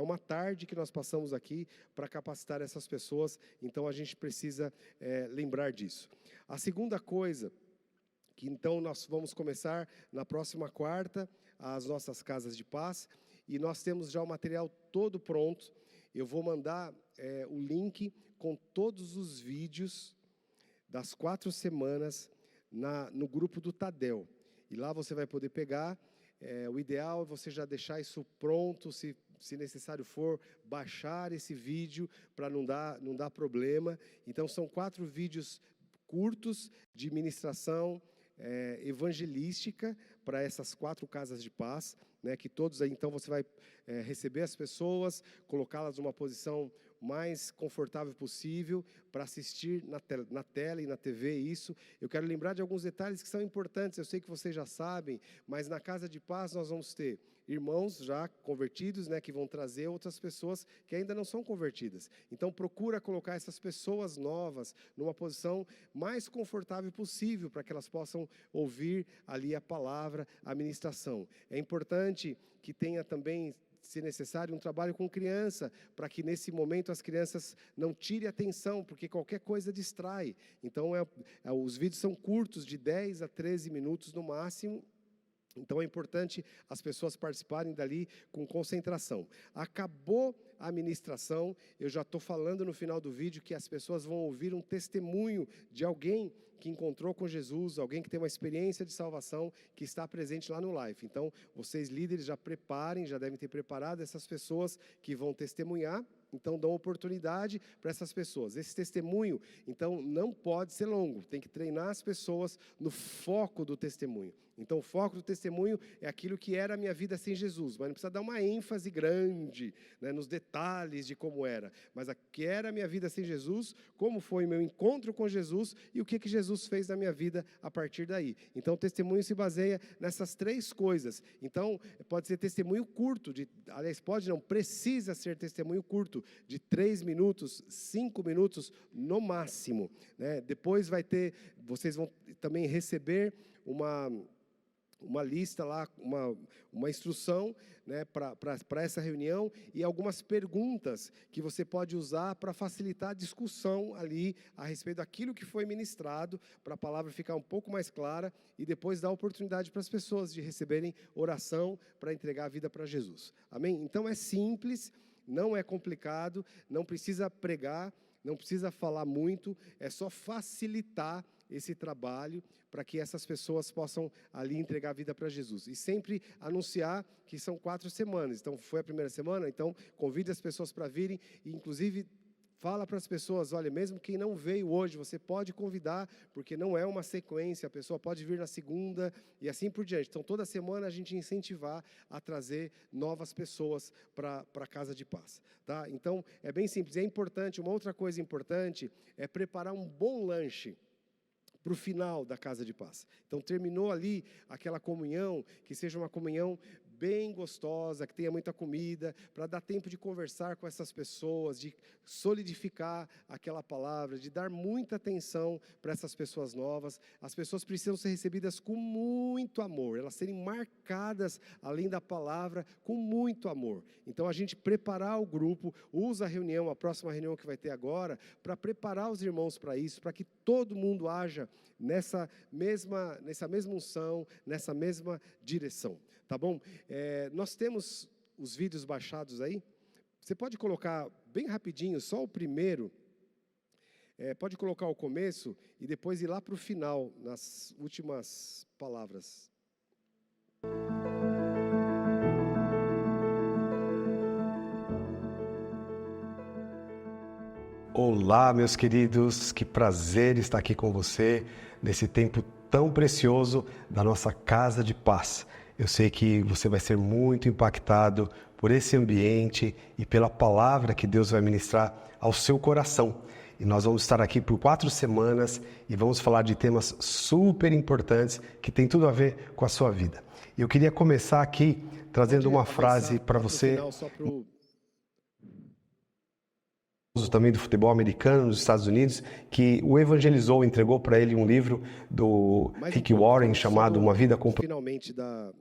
uma tarde que nós passamos aqui para capacitar essas pessoas, então a gente precisa lembrar disso. A segunda coisa, que então nós vamos começar na próxima quarta, as nossas casas de paz, e nós temos já o material todo pronto. Eu vou mandar o link com todos os vídeos das 4 semanas no grupo do Tadel. E lá você vai poder pegar. O ideal é você já deixar isso pronto, se necessário for, baixar esse vídeo para não dar problema. Então, são 4 vídeos curtos de ministração evangelística para essas 4 casas de paz, né, que todos aí, então, você vai receber as pessoas, colocá-las numa posição mais confortável possível para assistir na tela e na TV isso. Eu quero lembrar de alguns detalhes que são importantes, eu sei que vocês já sabem, mas na Casa de Paz nós vamos ter irmãos já convertidos, né, que vão trazer outras pessoas que ainda não são convertidas. Então, procura colocar essas pessoas novas numa posição mais confortável possível para que elas possam ouvir ali a palavra, a ministração. É importante que tenha também, se necessário, um trabalho com criança, para que nesse momento as crianças não tirem atenção, porque qualquer coisa distrai. Então, os vídeos são curtos, de 10 a 13 minutos no máximo. Então, é importante as pessoas participarem dali com concentração. Acabou a ministração, eu já estou falando no final do vídeo que as pessoas vão ouvir um testemunho de alguém que encontrou com Jesus, alguém que tem uma experiência de salvação, que está presente lá no live. Então, vocês líderes já preparem, já devem ter preparado essas pessoas que vão testemunhar. Então, dão oportunidade para essas pessoas. Esse testemunho, então, não pode ser longo. Tem que treinar as pessoas no foco do testemunho. Então, o foco do testemunho é aquilo que era a minha vida sem Jesus. Mas não precisa dar uma ênfase grande, né, nos detalhes de como era. Mas a que era a minha vida sem Jesus, como foi o meu encontro com Jesus e o que Jesus fez na minha vida a partir daí. Então, o testemunho se baseia nessas 3 coisas. Então, pode ser testemunho curto. Aliás, precisa ser testemunho curto, de 3 minutos, 5 minutos no máximo, né? Depois vocês vão também receber uma lista lá, uma instrução, né, para essa reunião e algumas perguntas que você pode usar para facilitar a discussão ali a respeito daquilo que foi ministrado, para a palavra ficar um pouco mais clara e depois dar oportunidade para as pessoas de receberem oração para entregar a vida para Jesus. Amém? Então é simples, não é complicado, não precisa pregar, não precisa falar muito, é só facilitar esse trabalho para que essas pessoas possam ali entregar a vida para Jesus. E sempre anunciar que são 4 semanas. Então, foi a primeira semana, então convide as pessoas para virem e, inclusive, fala para as pessoas, olha, mesmo quem não veio hoje, você pode convidar, porque não é uma sequência, a pessoa pode vir na segunda e assim por diante. Então, toda semana a gente incentivar a trazer novas pessoas para a Casa de Paz. Tá? Então, é bem simples. É importante, uma outra coisa importante é preparar um bom lanche para o final da Casa de Paz. Então, terminou ali aquela comunhão, que seja uma comunhão bem gostosa, que tenha muita comida, para dar tempo de conversar com essas pessoas, de solidificar aquela palavra, de dar muita atenção para essas pessoas novas. As pessoas precisam ser recebidas com muito amor, elas serem marcadas, além da palavra, com muito amor. Então, a gente preparar o grupo, usa a reunião, a próxima reunião que vai ter agora, para preparar os irmãos para isso, para que todo mundo haja nessa mesma unção, nessa mesma direção. Tá bom? Nós temos os vídeos baixados aí. Você pode colocar bem rapidinho, só o primeiro. Pode colocar o começo e depois ir lá para o final, nas últimas palavras. Olá, meus queridos, que prazer estar aqui com você nesse tempo tão precioso da nossa Casa de Paz. Eu sei que você vai ser muito impactado por esse ambiente e pela palavra que Deus vai ministrar ao seu coração. E nós vamos estar aqui por 4 semanas e vamos falar de temas super importantes que tem tudo a ver com a sua vida. E eu queria começar aqui trazendo uma frase para você também do futebol americano nos Estados Unidos, que o evangelizou, entregou para ele um livro do Rick Warren chamado Uma Vida com finalmente da.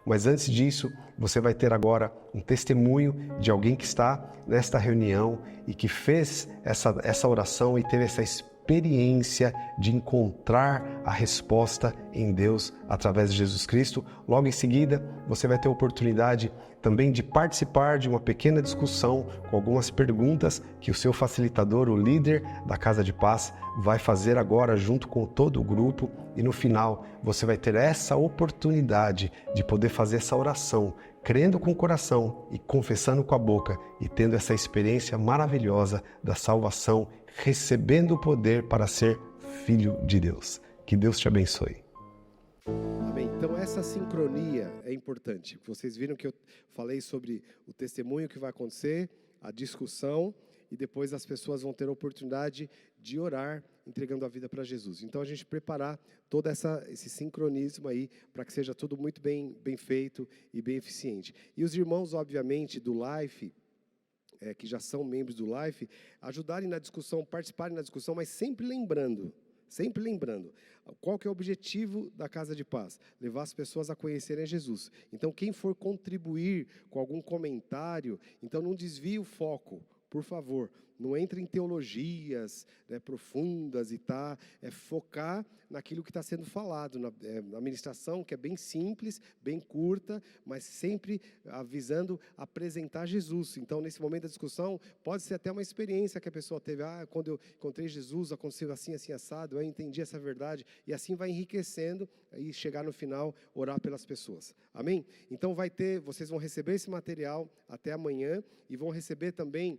Mas antes disso, você vai ter agora um testemunho de alguém que está nesta reunião e que fez essa oração e teve essa experiência de encontrar a resposta em Deus através de Jesus Cristo. Logo em seguida, você vai ter a oportunidade também de participar de uma pequena discussão com algumas perguntas que o seu facilitador, o líder da Casa de Paz, vai fazer agora junto com todo o grupo. E no final, você vai ter essa oportunidade de poder fazer essa oração, crendo com o coração e confessando com a boca e tendo essa experiência maravilhosa da salvação, recebendo o poder para ser filho de Deus. Que Deus te abençoe. Amém. Então essa sincronia é importante. Vocês viram que eu falei sobre o testemunho que vai acontecer, a discussão, e depois as pessoas vão ter a oportunidade de orar, entregando a vida para Jesus. Então a gente preparar todo esse sincronismo aí, para que seja tudo muito bem feito e bem eficiente. E os irmãos, obviamente, do Life, que já são membros do Life, ajudarem na discussão, participarem na discussão, mas sempre lembrando, qual que é o objetivo da Casa de Paz? Levar as pessoas a conhecerem Jesus. Então, quem for contribuir com algum comentário, então não desvie o foco, por favor. Não entre em teologias, né, profundas e focar naquilo que está sendo falado, na ministração, que é bem simples, bem curta, mas sempre visando apresentar Jesus. Então, nesse momento da discussão, pode ser até uma experiência que a pessoa teve. Quando eu encontrei Jesus, aconteceu assim, assim, assado, eu entendi essa verdade, e assim vai enriquecendo e chegar no final, orar pelas pessoas. Amém? Então, vocês vão receber esse material até amanhã, e vão receber também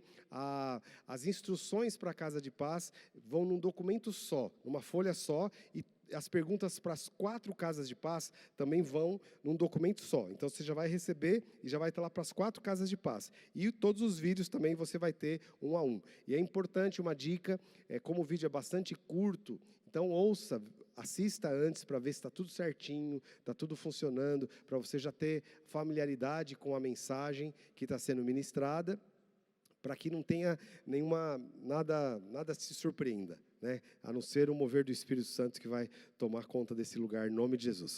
as instruções para a Casa de Paz, vão num documento só, numa folha só, e as perguntas para as 4 Casas de Paz também vão num documento só. Então você já vai receber e já vai estar lá para as 4 Casas de Paz. E todos os vídeos também você vai ter 1 a 1. E é importante, uma dica, como o vídeo é bastante curto, então assista antes para ver se está tudo certinho, está tudo funcionando, para você já ter familiaridade com a mensagem que está sendo ministrada, para que não tenha nada se surpreenda, né? A não ser o mover do Espírito Santo que vai tomar conta desse lugar, em nome de Jesus.